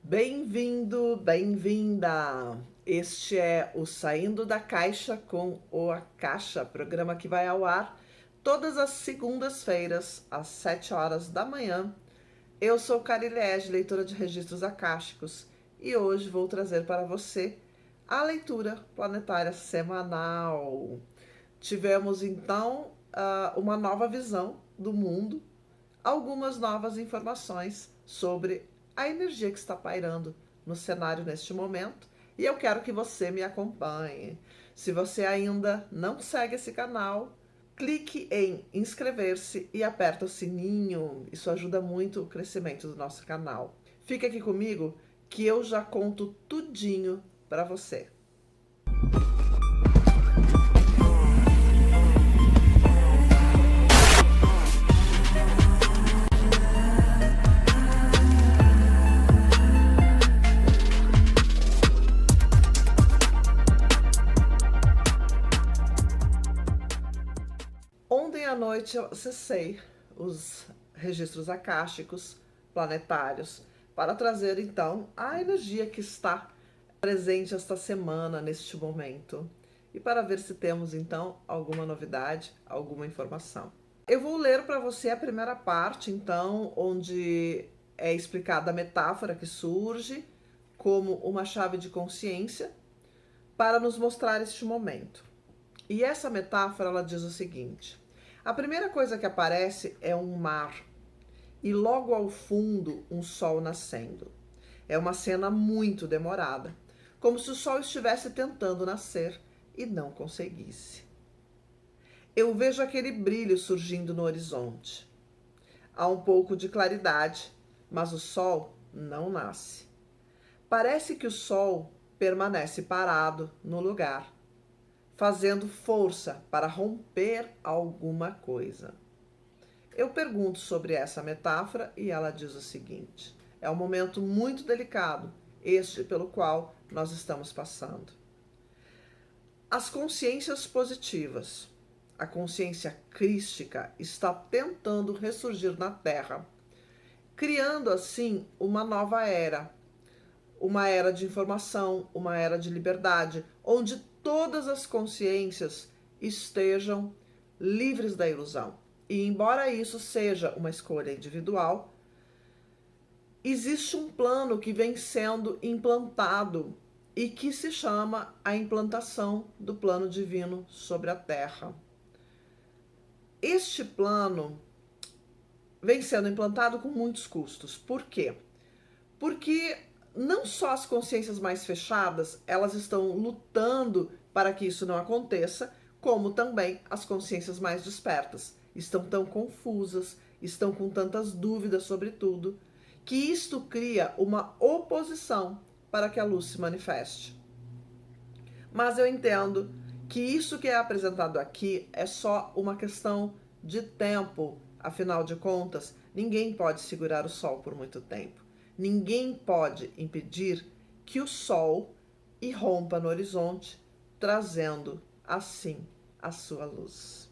Bem-vindo, bem-vinda! Este é o Saindo da Caixa com o A Caixa, programa que vai ao ar todas as segundas-feiras, às 7 horas da manhã. Eu sou Carilege, leitora de registros acásticos, e hoje vou trazer para você a leitura planetária semanal. Tivemos então uma nova visão do mundo, algumas novas informações sobre a energia que está pairando no cenário neste momento, e eu quero que você me acompanhe. Se você ainda não segue esse canal, clique em inscrever-se e aperta o sininho. Isso ajuda muito o crescimento do nosso canal. Fica aqui comigo que eu já conto tudinho para você. Ontem à noite eu acessei os registros acásticos planetários para trazer então a energia que está presente esta semana, neste momento, e para ver se temos então alguma novidade, alguma informação. Eu vou ler para você a primeira parte, então, onde é explicada a metáfora que surge como uma chave de consciência para nos mostrar este momento. E essa metáfora, ela diz o seguinte: a primeira coisa que aparece é um mar e logo ao fundo um sol nascendo. É uma cena muito demorada, como se o sol estivesse tentando nascer e não conseguisse. Eu vejo aquele brilho surgindo no horizonte. Há um pouco de claridade, mas o sol não nasce. Parece que o sol permanece parado no lugar, fazendo força para romper alguma coisa. Eu pergunto sobre essa metáfora e ela diz o seguinte: é um momento muito delicado, este pelo qual nós estamos passando. As consciências positivas, a consciência crística, está tentando ressurgir na Terra, criando assim uma nova era, uma era de informação, uma era de liberdade, onde todas as consciências estejam livres da ilusão. E embora isso seja uma escolha individual, existe um plano que vem sendo implantado e que se chama a implantação do plano divino sobre a Terra. Este plano vem sendo implantado com muitos custos. Por quê? Porque não só as consciências mais fechadas, elas estão lutando para que isso não aconteça, como também as consciências mais despertas. Estão tão confusas, estão com tantas dúvidas sobre tudo, que isto cria uma oposição para que a luz se manifeste. Mas eu entendo que isso que é apresentado aqui é só uma questão de tempo. Afinal de contas, ninguém pode segurar o sol por muito tempo. Ninguém pode impedir que o sol irrompa no horizonte, trazendo assim a sua luz.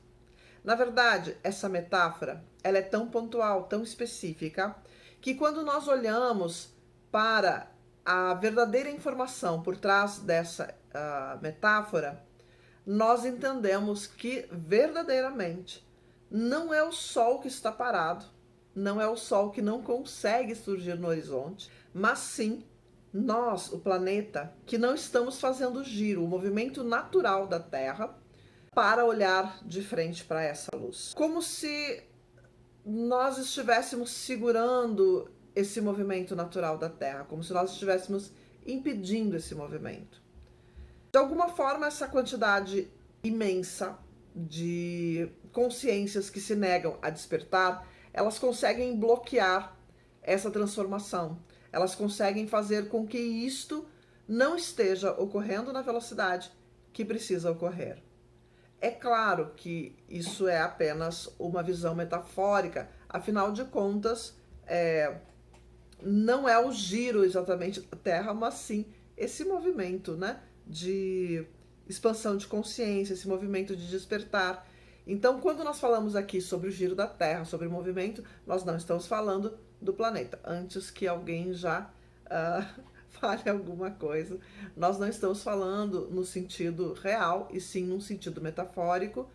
Na verdade, essa metáfora, ela é tão pontual, tão específica, que quando nós olhamos para a verdadeira informação por trás dessa metáfora, nós entendemos que verdadeiramente não é o sol que está parado, não é o sol que não consegue surgir no horizonte, mas sim nós, o planeta, que não estamos fazendo o giro, o movimento natural da Terra, para olhar de frente para essa luz. Como se nós estivéssemos segurando esse movimento natural da Terra, como se nós estivéssemos impedindo esse movimento. De alguma forma, essa quantidade imensa de consciências que se negam a despertar, elas conseguem bloquear essa transformação. Elas conseguem fazer com que isto não esteja ocorrendo na velocidade que precisa ocorrer. É claro que isso é apenas uma visão metafórica, afinal de contas, não é o giro exatamente da Terra, mas sim esse movimento, né, de expansão de consciência, esse movimento de despertar. Então, quando nós falamos aqui sobre o giro da Terra, sobre o movimento, nós não estamos falando do planeta, antes que alguém já fale alguma coisa. Nós não estamos falando no sentido real, e sim num sentido metafórico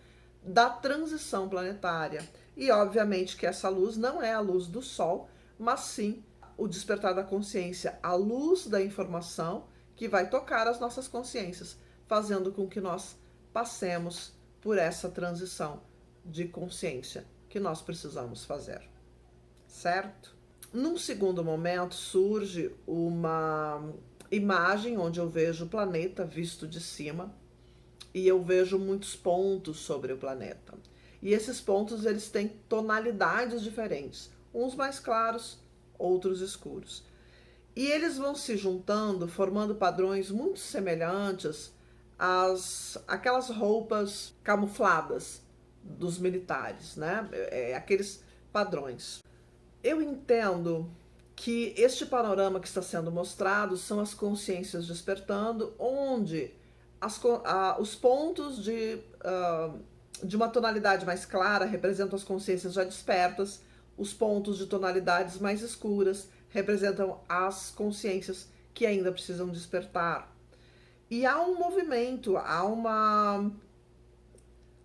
da transição planetária. E obviamente que essa luz não é a luz do Sol, mas sim o despertar da consciência, a luz da informação que vai tocar as nossas consciências, fazendo com que nós passemos por essa transição de consciência que nós precisamos fazer, certo? Num segundo momento surge uma imagem onde eu vejo o planeta visto de cima e eu vejo muitos pontos sobre o planeta. E esses pontos eles têm tonalidades diferentes, uns mais claros, outros escuros. E eles vão se juntando, formando padrões muito semelhantes àquelas roupas camufladas dos militares, né? Aqueles padrões. Eu entendo que este panorama que está sendo mostrado são as consciências despertando, onde os pontos de uma tonalidade mais clara representam as consciências já despertas, os pontos de tonalidades mais escuras representam as consciências que ainda precisam despertar. E há um movimento, há uma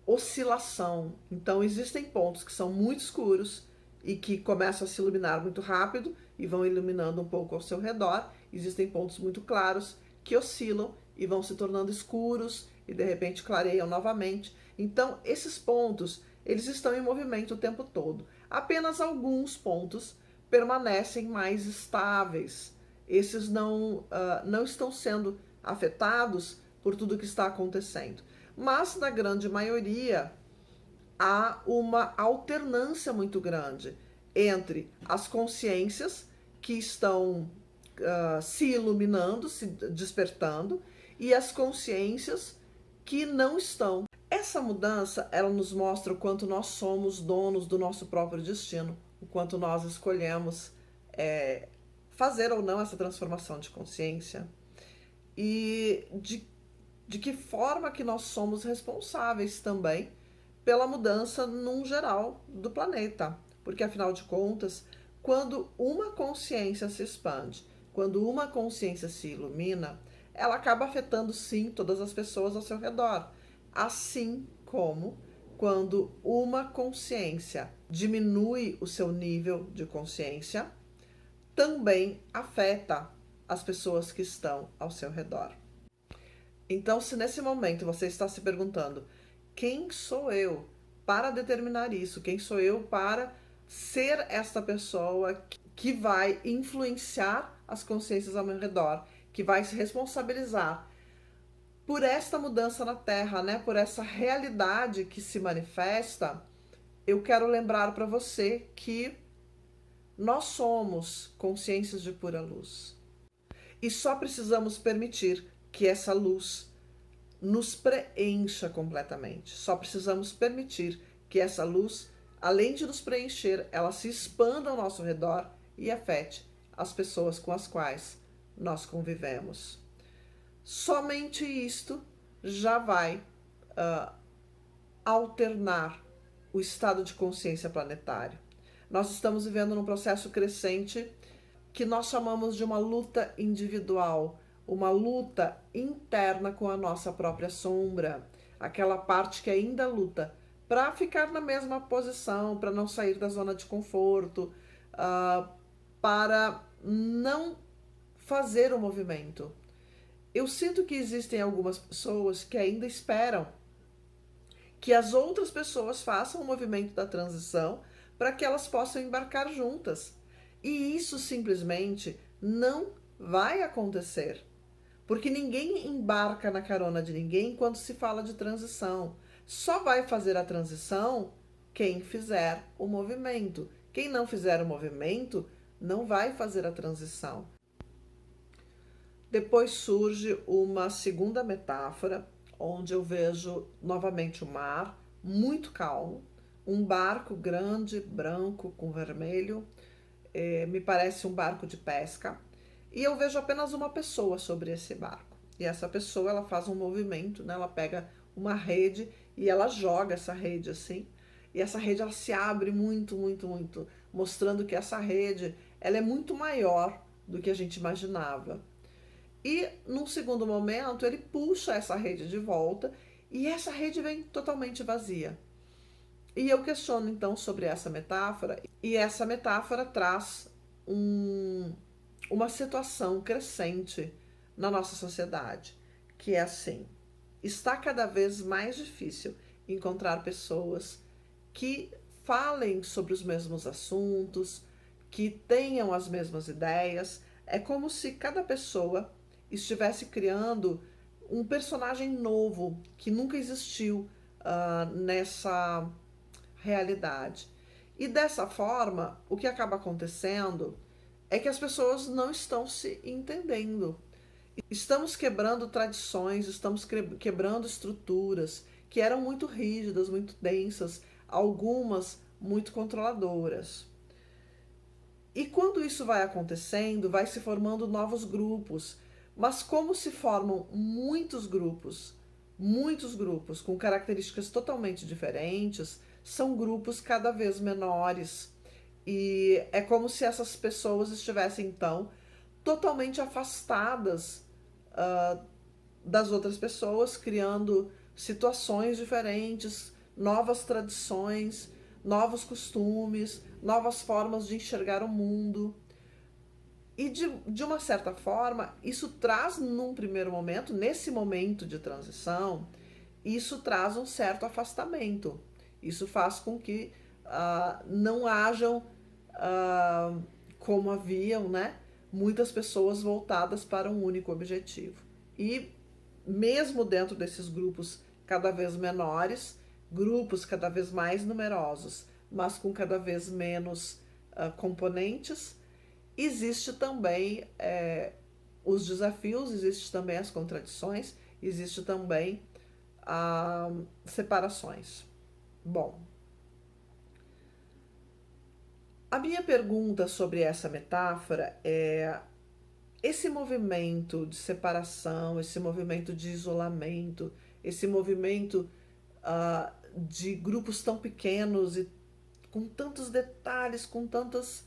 oscilação. Então existem pontos que são muito escuros e que começam a se iluminar muito rápido e vão iluminando um pouco ao seu redor. Existem pontos muito claros que oscilam e vão se tornando escuros e de repente clareiam novamente. Então esses pontos, eles estão em movimento o tempo todo. Apenas alguns pontos permanecem mais estáveis. Esses não estão sendo afetados por tudo que está acontecendo. Mas na grande maioria há uma alternância muito grande entre as consciências que estão se iluminando, se despertando, e as consciências que não estão. Essa mudança, ela nos mostra o quanto nós somos donos do nosso próprio destino, o quanto nós escolhemos fazer ou não essa transformação de consciência, e de que forma que nós somos responsáveis também pela mudança num geral do planeta. Porque, afinal de contas, quando uma consciência se expande, quando uma consciência se ilumina, ela acaba afetando, sim, todas as pessoas ao seu redor. Assim como quando uma consciência diminui o seu nível de consciência, também afeta as pessoas que estão ao seu redor. Então, se nesse momento você está se perguntando, quem sou eu para determinar isso? Quem sou eu para ser esta pessoa que vai influenciar as consciências ao meu redor, que vai se responsabilizar por esta mudança na Terra, né? Por essa realidade que se manifesta? Eu quero lembrar para você que nós somos consciências de pura luz. E só precisamos permitir que essa luz nos preencha completamente. Só precisamos permitir que essa luz, além de nos preencher, ela se expanda ao nosso redor e afete as pessoas com as quais nós convivemos. Somente isto já vai alternar o estado de consciência planetário. Nós estamos vivendo num processo crescente que nós chamamos de uma luta individual, uma luta interna com a nossa própria sombra, aquela parte que ainda luta para ficar na mesma posição, para não sair da zona de conforto, para não fazer o movimento. Eu sinto que existem algumas pessoas que ainda esperam que as outras pessoas façam o movimento da transição para que elas possam embarcar juntas. E isso simplesmente não vai acontecer. Porque ninguém embarca na carona de ninguém quando se fala de transição. Só vai fazer a transição quem fizer o movimento. Quem não fizer o movimento não vai fazer a transição. Depois surge uma segunda metáfora, onde eu vejo novamente o mar, muito calmo, um barco grande, branco com vermelho, me parece um barco de pesca, e eu vejo apenas uma pessoa sobre esse barco. E essa pessoa, ela faz um movimento, né? Ela pega uma rede e ela joga essa rede assim, e essa rede ela se abre muito, muito, muito, mostrando que essa rede ela é muito maior do que a gente imaginava. E, num segundo momento, ele puxa essa rede de volta e essa rede vem totalmente vazia. E eu questiono, então, sobre essa metáfora, e essa metáfora traz uma situação crescente na nossa sociedade, que é assim: está cada vez mais difícil encontrar pessoas que falem sobre os mesmos assuntos, que tenham as mesmas ideias. É como se cada pessoa estivesse criando um personagem novo que nunca existiu nessa realidade. E dessa forma, o que acaba acontecendo é que as pessoas não estão se entendendo. Estamos quebrando tradições, estamos quebrando estruturas que eram muito rígidas, muito densas, algumas muito controladoras. E quando isso vai acontecendo, vai se formando novos grupos. Mas como se formam muitos grupos com características totalmente diferentes, são grupos cada vez menores. E é como se essas pessoas estivessem, então, totalmente afastadas das outras pessoas, criando situações diferentes, novas tradições, novos costumes, novas formas de enxergar o mundo. E de uma certa forma, isso traz num primeiro momento, nesse momento de transição, isso traz um certo afastamento. Isso faz com que não hajam, como haviam, né, muitas pessoas voltadas para um único objetivo. E mesmo dentro desses grupos cada vez menores, grupos cada vez mais numerosos, mas com cada vez menos componentes, existe também os desafios, existe também as contradições, existe também separações. Bom, a minha pergunta sobre essa metáfora é: esse movimento de separação, esse movimento de isolamento, esse movimento de grupos tão pequenos e com tantos detalhes, com tantos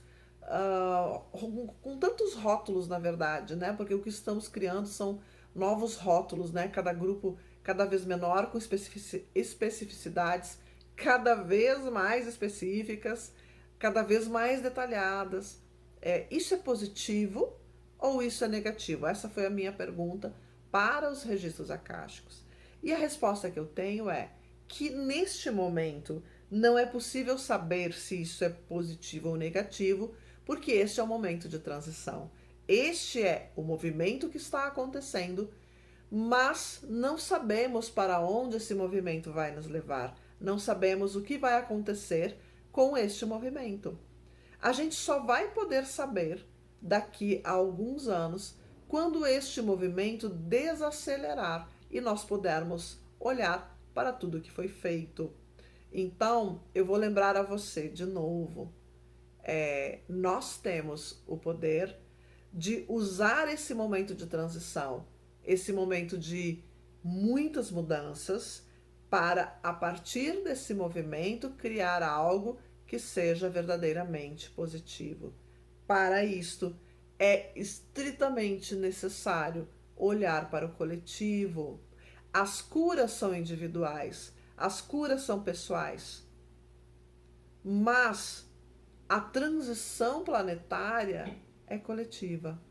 rótulos, na verdade, né? Porque o que estamos criando são novos rótulos, né? Cada grupo cada vez menor, com especificidades cada vez mais específicas, cada vez mais detalhadas. Isso é positivo ou isso é negativo? Essa foi a minha pergunta para os registros akáshicos. E a resposta que eu tenho é que neste momento não é possível saber se isso é positivo ou negativo, porque este é o momento de transição. Este é o movimento que está acontecendo, mas não sabemos para onde esse movimento vai nos levar. Não sabemos o que vai acontecer com este movimento. A gente só vai poder saber daqui a alguns anos, quando este movimento desacelerar e nós pudermos olhar para tudo que foi feito. Então, eu vou lembrar a você de novo, nós temos o poder de usar esse momento de transição, esse momento de muitas mudanças, para, a partir desse movimento, criar algo que seja verdadeiramente positivo. Para isto, é estritamente necessário olhar para o coletivo. As curas são individuais, as curas são pessoais, mas a transição planetária é coletiva.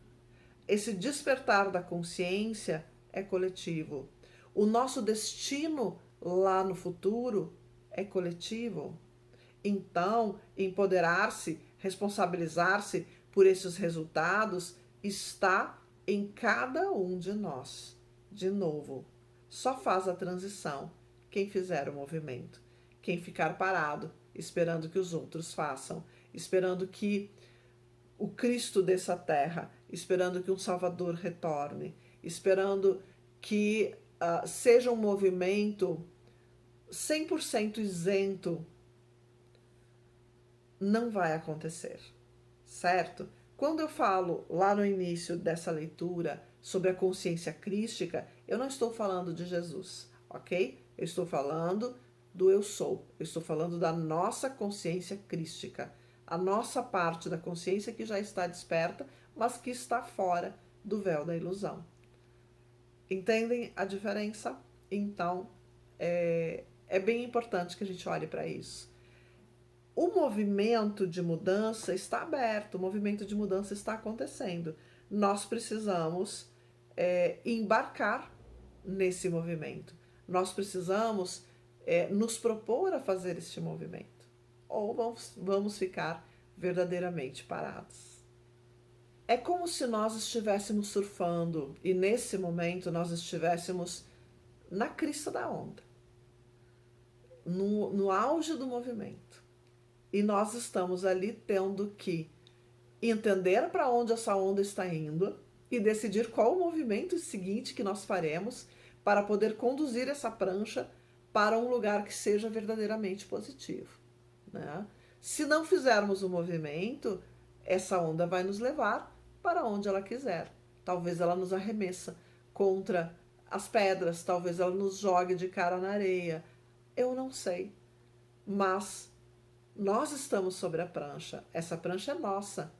Esse despertar da consciência é coletivo. O nosso destino lá no futuro é coletivo. Então, empoderar-se, responsabilizar-se por esses resultados está em cada um de nós. De novo, só faz a transição quem fizer o movimento. Quem ficar parado, esperando que os outros façam, esperando que o Cristo desça à terra, esperando que um Salvador retorne, esperando que seja um movimento 100% isento, não vai acontecer, certo? Quando eu falo lá no início dessa leitura sobre a consciência crística, eu não estou falando de Jesus, ok? Eu estou falando do eu sou, eu estou falando da nossa consciência crística, a nossa parte da consciência que já está desperta, mas que está fora do véu da ilusão. Entendem a diferença? Então, é bem importante que a gente olhe para isso. O movimento de mudança está aberto, o movimento de mudança está acontecendo. Nós precisamos embarcar nesse movimento. Nós precisamos nos propor a fazer este movimento. Ou vamos ficar verdadeiramente parados. É como se nós estivéssemos surfando e nesse momento nós estivéssemos na crista da onda, no auge do movimento. E nós estamos ali tendo que entender para onde essa onda está indo e decidir qual o movimento seguinte que nós faremos para poder conduzir essa prancha para um lugar que seja verdadeiramente positivo, né? Se não fizermos o movimento, essa onda vai nos levar para onde ela quiser. Talvez ela nos arremessa contra as pedras, talvez ela nos jogue de cara na areia. Eu não sei. Mas nós estamos sobre a prancha. Essa prancha é nossa.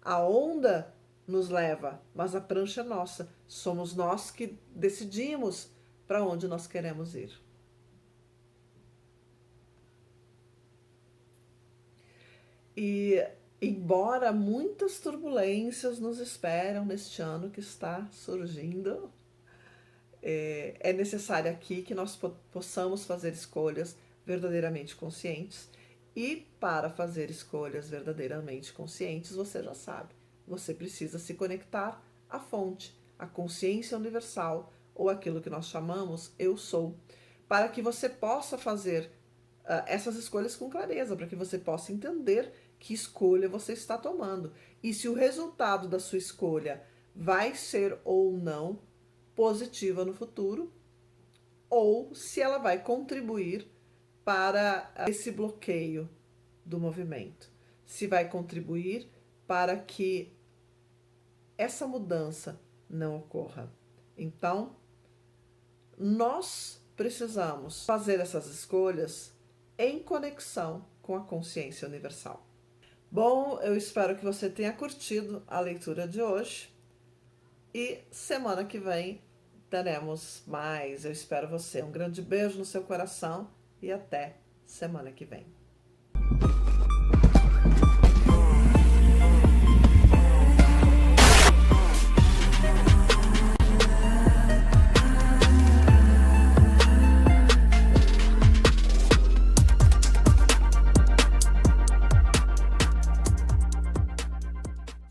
A onda nos leva, mas a prancha é nossa. Somos nós que decidimos para onde nós queremos ir. E embora muitas turbulências nos esperam neste ano que está surgindo, é necessário aqui que nós possamos fazer escolhas verdadeiramente conscientes. E para fazer escolhas verdadeiramente conscientes, você já sabe, você precisa se conectar à fonte, à consciência universal, ou aquilo que nós chamamos eu sou, para que você possa fazer essas escolhas com clareza, para que você possa entender que escolha você está tomando e se o resultado da sua escolha vai ser ou não positiva no futuro, ou se ela vai contribuir para esse bloqueio do movimento, se vai contribuir para que essa mudança não ocorra. Então, nós precisamos fazer essas escolhas em conexão com a consciência universal. Bom, eu espero que você tenha curtido a leitura de hoje e semana que vem teremos mais. Eu espero você. Um grande beijo no seu coração e até semana que vem.